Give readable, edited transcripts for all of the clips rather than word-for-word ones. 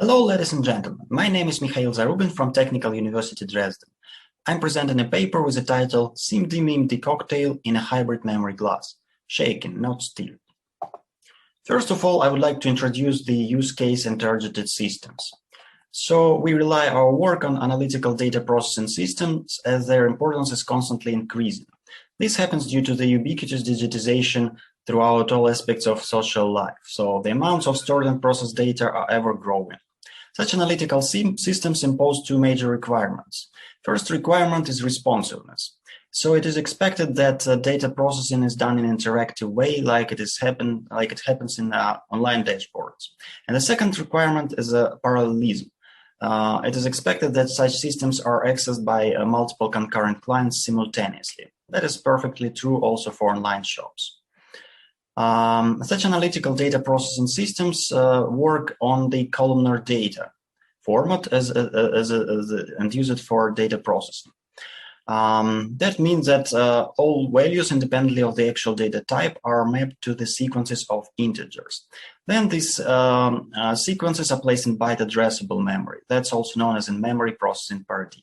Hello, ladies and gentlemen. My name is Mikhail Zarubin from Technical University Dresden. I'm presenting a paper with the title SIMD-MIMD cocktail in a hybrid memory glass, shaken, not stirred. First of all, I would like to introduce the use case and targeted systems. So we rely our work on analytical data processing systems as their importance is constantly increasing. This happens due to the ubiquitous digitization throughout all aspects of social life. So the amounts of stored and processed data are ever growing. Such analytical systems impose two major requirements. First requirement is responsiveness. So it is expected that data processing is done in an interactive way, like it happens in online dashboards. And the second requirement is parallelism. It is expected that such systems are accessed by multiple concurrent clients simultaneously. That is perfectly true also for online shops. Such analytical data processing systems work on the columnar data format and use it for data processing. That means that all values independently of the actual data type are mapped to the sequences of integers. Then these sequences are placed in byte addressable memory. That's also known as in-memory processing paradigm.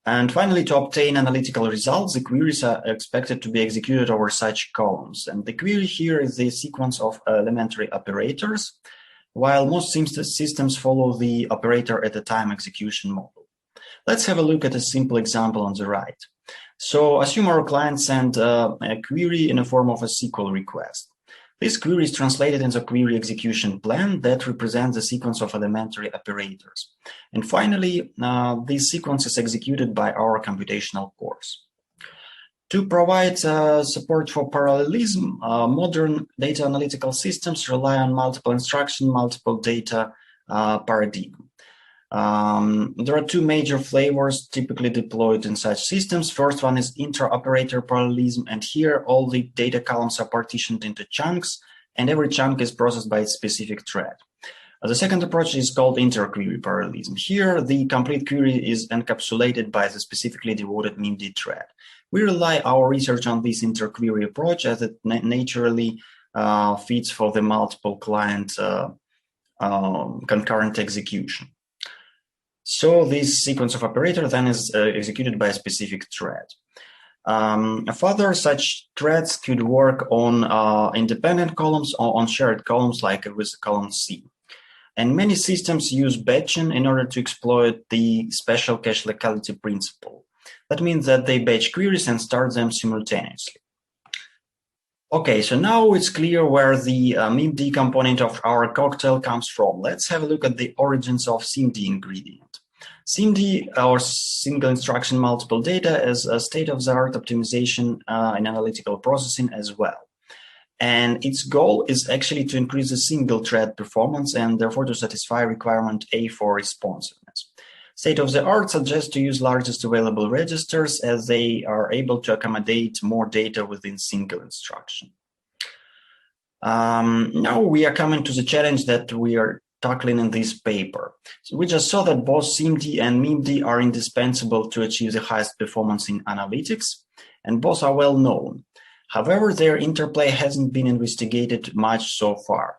And finally, to obtain analytical results, the queries are expected to be executed over such columns. And the query here is the sequence of elementary operators, while most systems follow the operator at a time execution model. Let's have a look at a simple example on the right. So assume our client sent a query in the form of a SQL request. This query is translated into a query execution plan that represents the sequence of elementary operators. And finally, this sequence is executed by our computational cores. To provide support for parallelism, modern data analytical systems rely on multiple instruction, multiple data paradigm. There are two major flavors typically deployed in such systems. First one is intra-operator parallelism, and here all the data columns are partitioned into chunks, and every chunk is processed by its specific thread. The second approach is called inter-query parallelism. Here, the complete query is encapsulated by the specifically devoted MIMD thread. We rely our research on this inter-query approach as it naturally fits for the multiple client concurrent execution. So this sequence of operator then is executed by a specific thread. Further, such threads could work on independent columns or on shared columns like with column C. And many systems use batching in order to exploit the special cache locality principle. That means that they batch queries and start them simultaneously. Okay, so now it's clear where the MIMD component of our cocktail comes from. Let's have a look at the origins of SIMD ingredient. SIMD, or single instruction multiple data, is a state-of-the-art optimization in analytical processing as well. And its goal is actually to increase the single thread performance and therefore to satisfy requirement A for responsiveness. State-of-the-art suggests to use largest available registers as they are able to accommodate more data within single instruction. Now we are coming to the challenge that we are tackling in this paper. So we just saw that both SIMD and MIMD are indispensable to achieve the highest performance in analytics, and both are well known. However, their interplay hasn't been investigated much so far.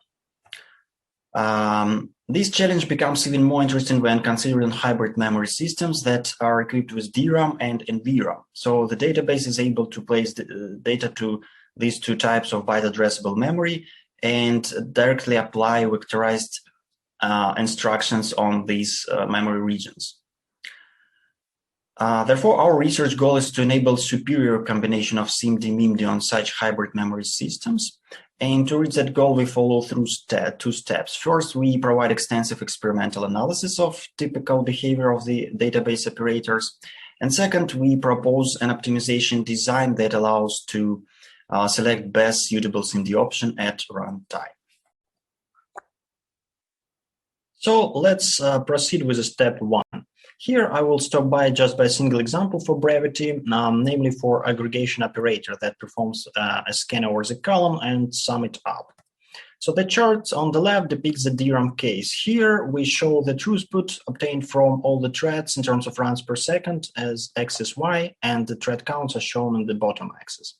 This challenge becomes even more interesting when considering hybrid memory systems that are equipped with DRAM and NVRAM. So the database is able to place the data to these two types of byte addressable memory and directly apply vectorized instructions on these memory regions. Therefore, our research goal is to enable superior combination of SIMD-MIMD on such hybrid memory systems. And to reach that goal, we follow through two steps. First, we provide extensive experimental analysis of typical behavior of the database operators. And second, we propose an optimization design that allows to select best suitable SIMD option at runtime. So let's proceed with step one. Here, I will stop by just by a single example for brevity, namely for aggregation operator that performs a scan over the column and sum it up. So the chart on the left depicts the DRAM case. Here, we show the throughput obtained from all the threads in terms of runs per second as axis Y, and the thread counts are shown on the bottom axis.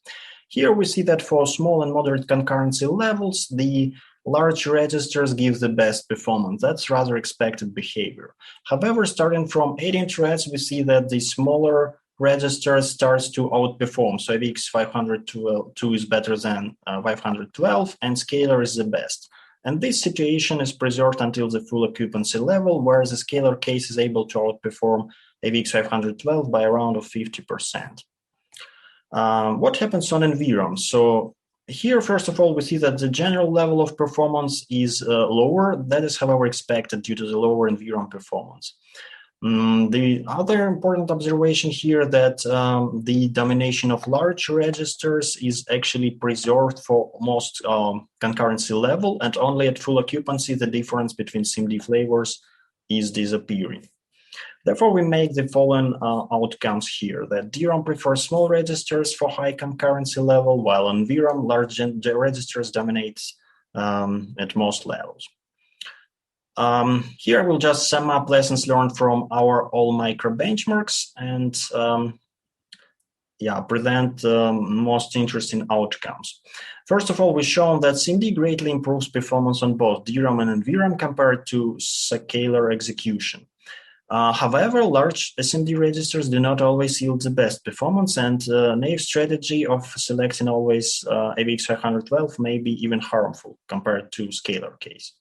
Here we see that for small and moderate concurrency levels, the large registers give the best performance. That's rather expected behavior. However, starting from 18 threads, we see that the smaller register starts to outperform. So AVX 502 is better than 512, and scalar is the best. And this situation is preserved until the full occupancy level, where the scalar case is able to outperform AVX 512 by around of 50%. What happens on NVRAM? So here, first of all, we see that the general level of performance is lower. That is, however, expected due to the lower NVRAM performance. The other important observation here that the domination of large registers is actually preserved for most concurrency level, and only at full occupancy the difference between SIMD flavors is disappearing. Therefore, we make the following outcomes here, that DRAM prefers small registers for high concurrency level, while on VRAM, large registers dominates at most levels. Here we'll just sum up lessons learned from our all micro benchmarks and present most interesting outcomes. First of all, we've shown that SIMD greatly improves performance on both DRAM and NVRAM compared to scalar execution. However, large SIMD registers do not always yield the best performance, and naive strategy of selecting always AVX 512 may be even harmful compared to scalar case.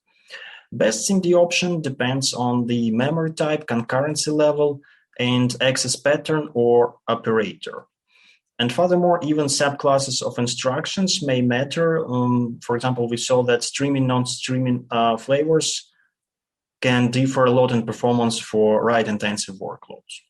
Best SIMD option depends on the memory type, concurrency level, and access pattern or operator. And furthermore, even subclasses of instructions may matter. For example, we saw that streaming, non-streaming flavors can differ a lot in performance for write-intensive workloads.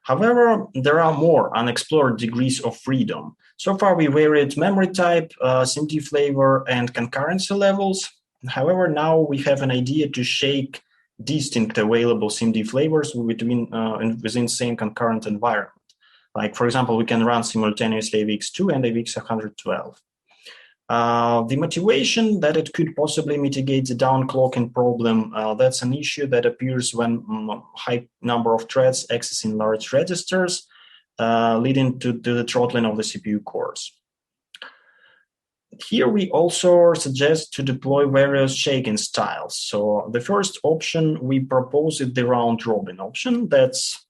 However, there are more unexplored degrees of freedom. So far, we varied memory type, SIMD flavor, and concurrency levels. However, now we have an idea to shake distinct available SIMD flavors within same concurrent environment. Like, for example, we can run simultaneously AVX2 and AVX 112. The motivation that it could possibly mitigate the downclocking problem, that's an issue that appears when high number of threads accessing large registers, leading to the throttling of the CPU cores. Here we also suggest to deploy various shaking styles. So the first option we propose is the round robin option. That's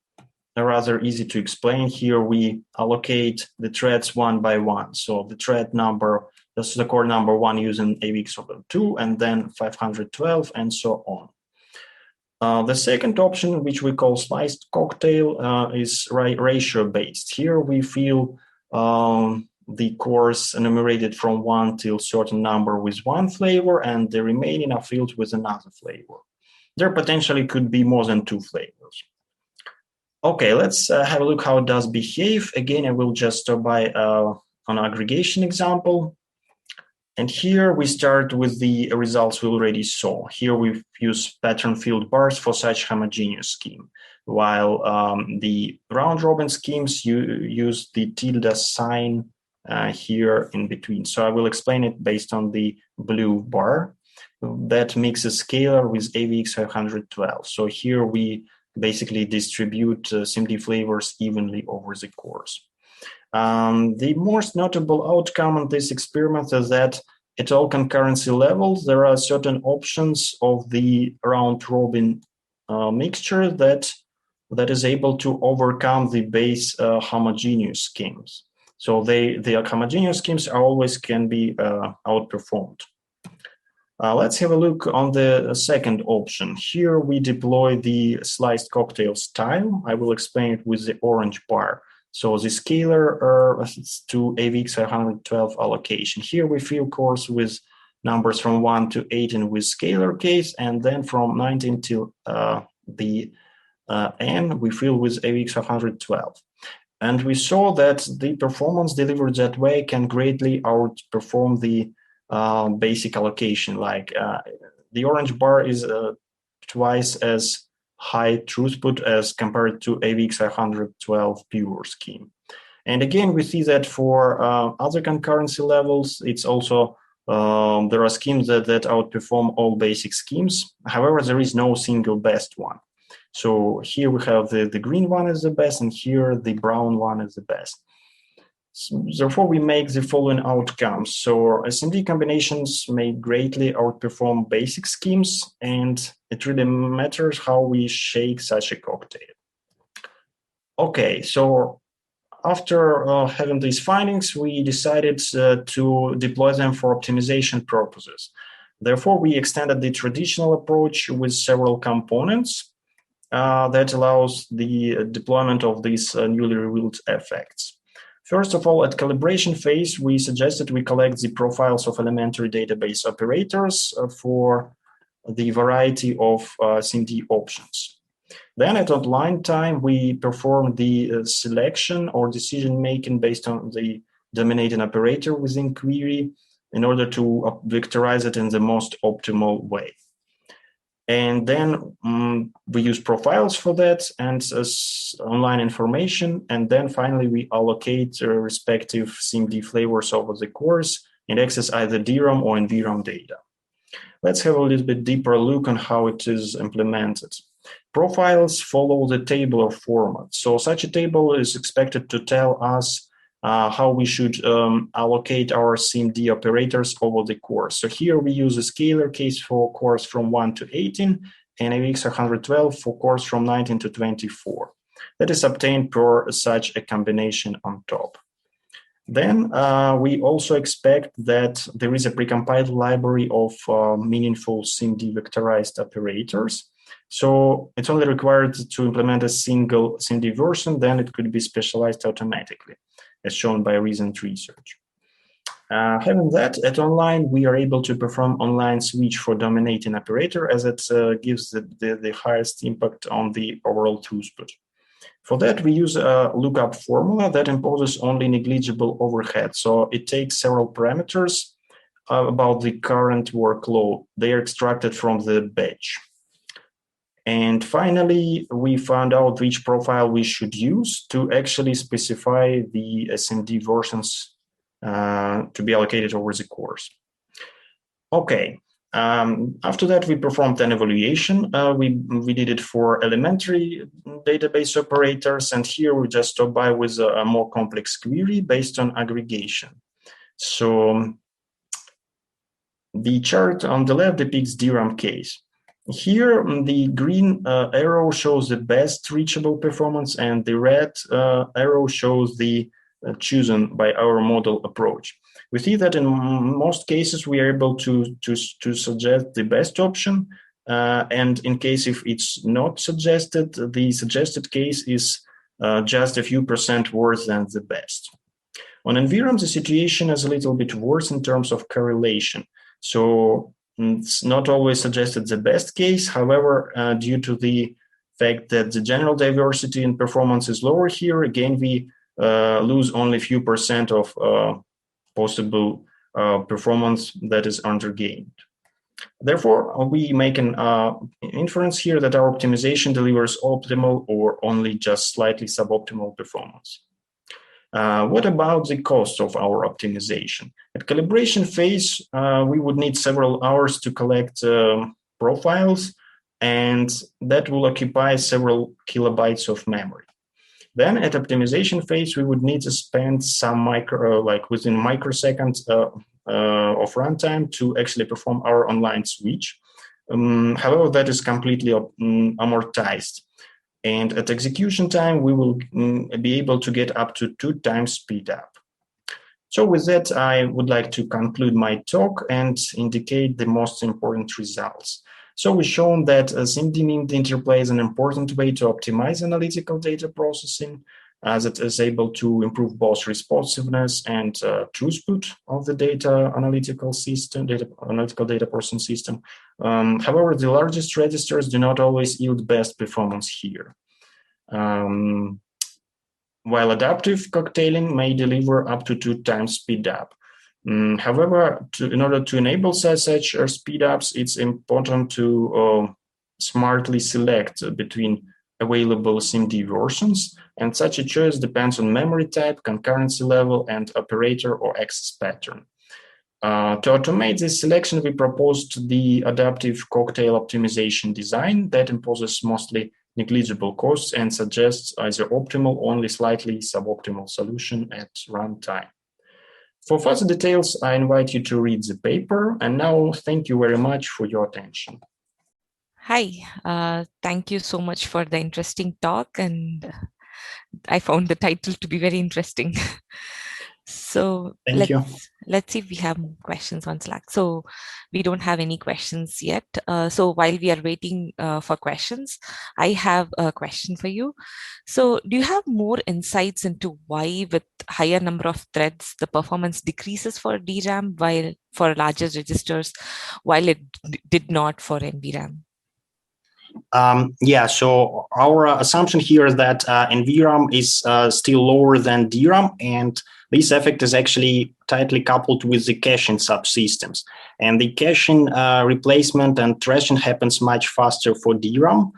rather easy to explain. Here we allocate the threads one by one. So the thread number, this is the core number 1 using AVX2 and then 512 and so on. The second option, which we call sliced cocktail, is ratio based. Here we fill the cores enumerated from 1 till certain number with one flavor, and the remaining are filled with another flavor. There potentially could be more than 2 flavors. Okay, let's have a look how it does behave. Again, I will just stop by an aggregation example. And here we start with the results we already saw. Here we use pattern filled bars for such homogeneous scheme, while the round robin schemes use the tilde sign here in between. So I will explain it based on the blue bar that mixes scalar with AVX 512. So here we basically distribute SIMD flavors evenly over the cores. The most notable outcome of this experiment is that at all concurrency levels, there are certain options of the round robin mixture that is able to overcome the base homogeneous schemes. So the homogeneous schemes always can be outperformed. Let's have a look on the second option. Here we deploy the sliced cocktail style. I will explain it with the orange bar. So the scalar to AVX 512 allocation. Here we fill cores with numbers from 1 to 18 with scalar case, and then from 19 till the n we fill with AVX 512. And we saw that the performance delivered that way can greatly outperform the basic allocation. Like the orange bar is twice as high throughput as compared to AVX 512 pure scheme. And again, we see that for other concurrency levels, it's also there are schemes that outperform all basic schemes. However, there is no single best one. So here we have the green one is the best, and here the brown one is the best. Therefore, we make the following outcomes. So SMD combinations may greatly outperform basic schemes, and it really matters how we shake such a cocktail. Okay, so after having these findings, we decided to deploy them for optimization purposes. Therefore, we extended the traditional approach with several components that allows the deployment of these newly revealed effects. First of all, at calibration phase, we suggested we collect the profiles of elementary database operators for the variety of SIMD options. Then at online time, we perform the selection or decision-making based on the dominating operator within query in order to vectorize it in the most optimal way. And then we use profiles for that and online information. And then finally, we allocate respective SIMD flavors over the cores and access either DRAM or NVRAM data. Let's have a little bit deeper look on how it is implemented. Profiles follow the tabular format. So such a table is expected to tell us how we should allocate our SIMD operators over the cores. So here we use a scalar case for cores from 1 to 18 and AVX112 for cores from 19 to 24. That is obtained per such a combination on top. Then we also expect that there is a precompiled library of meaningful SIMD vectorized operators. So it's only required to implement a single SIMD version, then it could be specialized automatically, as shown by recent research. Having that, at online, we are able to perform online switch for dominating operator as it gives the highest impact on the overall throughput. For that, we use a lookup formula that imposes only negligible overhead. So it takes several parameters about the current workload. They are extracted from the batch. And finally, we found out which profile we should use to actually specify the SMD versions to be allocated over the cores. Okay, after that, we performed an evaluation. We did it for elementary database operators, and here we just stop by with a more complex query based on aggregation. So the chart on the left depicts DRAM case. Here, the green arrow shows the best reachable performance, and the red arrow shows the chosen by our model approach. We see that in most cases, we are able to suggest the best option, and in case if it's not suggested, the suggested case is just a few % worse than the best. On NVRAM, the situation is a little bit worse in terms of correlation. So it's not always suggested the best case. However, due to the fact that the general diversity in performance is lower here, again, we lose only a few % of possible performance that is undergained. Therefore, we make an inference here that our optimization delivers optimal or only just slightly suboptimal performance. What about the cost of our optimization? At calibration phase, we would need several hours to collect profiles, and that will occupy several kilobytes of memory. Then at optimization phase, we would need to spend some within microseconds of runtime to actually perform our online switch. However, that is completely amortized. And at execution time, we will be able to get up to 2 times speed up. So with that, I would like to conclude my talk and indicate the most important results. So we've shown that SIMD-MIMD interplay is an important way to optimize analytical data processing, as it is able to improve both responsiveness and throughput of the data analytical data processing system. However, the largest registers do not always yield best performance here. While adaptive cocktailing may deliver up to 2 times speed up. However, in order to enable such speed ups, it's important to smartly select between available SIMD versions, and such a choice depends on memory type, concurrency level, and operator or access pattern. To automate this selection, we proposed the adaptive cocktail optimization design that imposes mostly negligible costs and suggests either optimal or only slightly suboptimal solution at runtime. For further details, I invite you to read the paper. And now, thank you very much for your attention. Hi, thank you so much for the interesting talk, and I found the title to be very interesting. So let's see if we have questions on Slack. So we don't have any questions yet. So while we are waiting for questions, I have a question for you. So do you have more insights into why with higher number of threads, the performance decreases for DRAM while for larger registers, while it did not for NVRAM? Yeah, so our assumption here is that NVRAM is still lower than DRAM, and this effect is actually tightly coupled with the caching subsystems. And the caching replacement and trashing happens much faster for DRAM.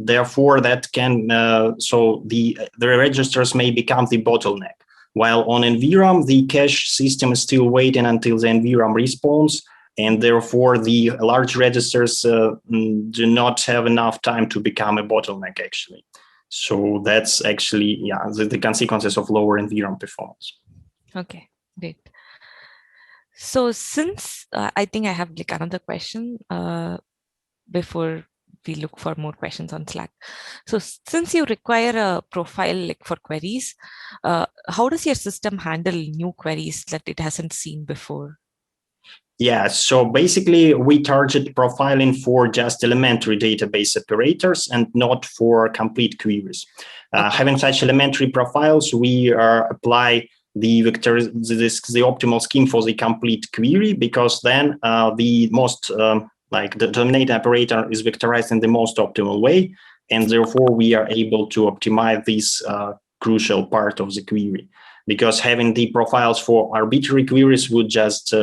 Therefore, that can so the registers may become the bottleneck. While on NVRAM, the cache system is still waiting until the NVRAM respawns, and therefore the large registers do not have enough time to become a bottleneck, actually. So that's actually, yeah, the consequences of lower NVRAM performance. Okay, great. So since I think I have like another question before we look for more questions on Slack. So since you require a profile like for queries, how does your system handle new queries that it hasn't seen before? Yeah, so basically we target profiling for just elementary database operators and not for complete queries. Okay. Having such elementary profiles, we apply the optimal scheme for the complete query, because then the most like the terminating operator is vectorized in the most optimal way, and therefore we are able to optimize this crucial part of the query. Because having the profiles for arbitrary queries would just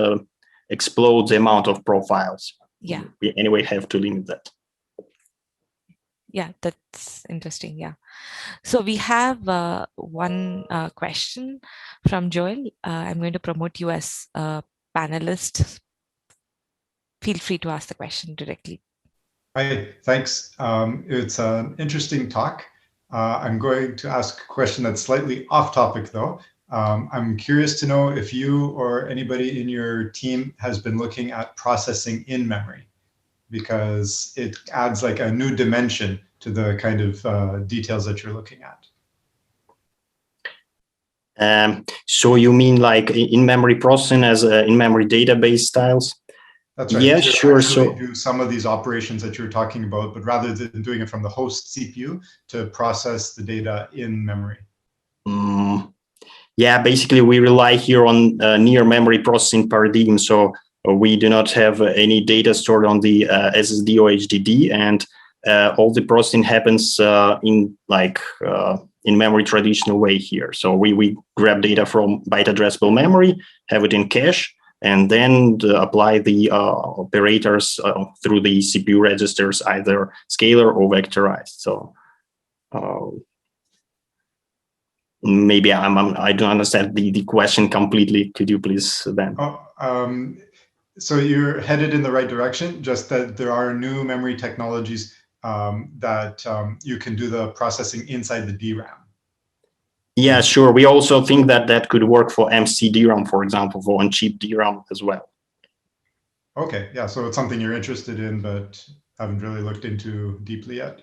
explode the amount of profiles. Yeah. We anyway have to limit that. Yeah, that's interesting. Yeah. So we have one question from Joel. I'm going to promote you as a panelist. Feel free to ask the question directly. Hi, thanks. It's an interesting talk. I'm going to ask a question that's slightly off topic though. I'm curious to know if you or anybody in your team has been looking at processing in memory, because it adds like a new dimension to the kind of details that you're looking at. So you mean like in-memory processing as in-memory database styles? That's right. Yes, sure. So do some of these operations that you're talking about, but rather than doing it from the host CPU to process the data in memory. Yeah, basically we rely here on near memory processing paradigm. So we do not have any data stored on the SSD or HDD, and all the processing happens in like in memory traditional way here. So we grab data from byte addressable memory, have it in cache, and then apply the operators through the CPU registers, either scalar or vectorized. So maybe I don't understand the question completely. Could you please then? So you're headed in the right direction, just that there are new memory technologies that you can do the processing inside the DRAM. Yeah, sure. We also think that that could work for MC DRAM, for example, for on-chip DRAM as well. Okay, yeah, so it's something you're interested in, but haven't really looked into deeply yet.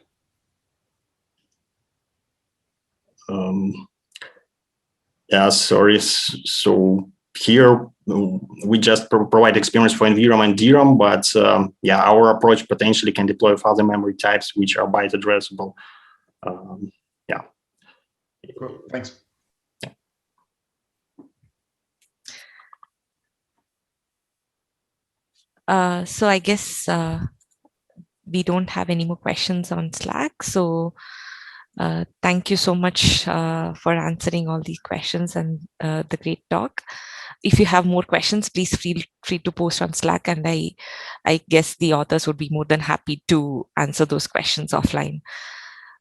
Yeah, sorry. So here we just provide experience for NVRAM and DRAM, but yeah, our approach potentially can deploy with other memory types which are byte addressable. Yeah. Cool. Thanks. So I guess we don't have any more questions on Slack. So thank you so much for answering all these questions and the great talk. If you have more questions, please feel free to post on Slack, and I guess the authors would be more than happy to answer those questions offline.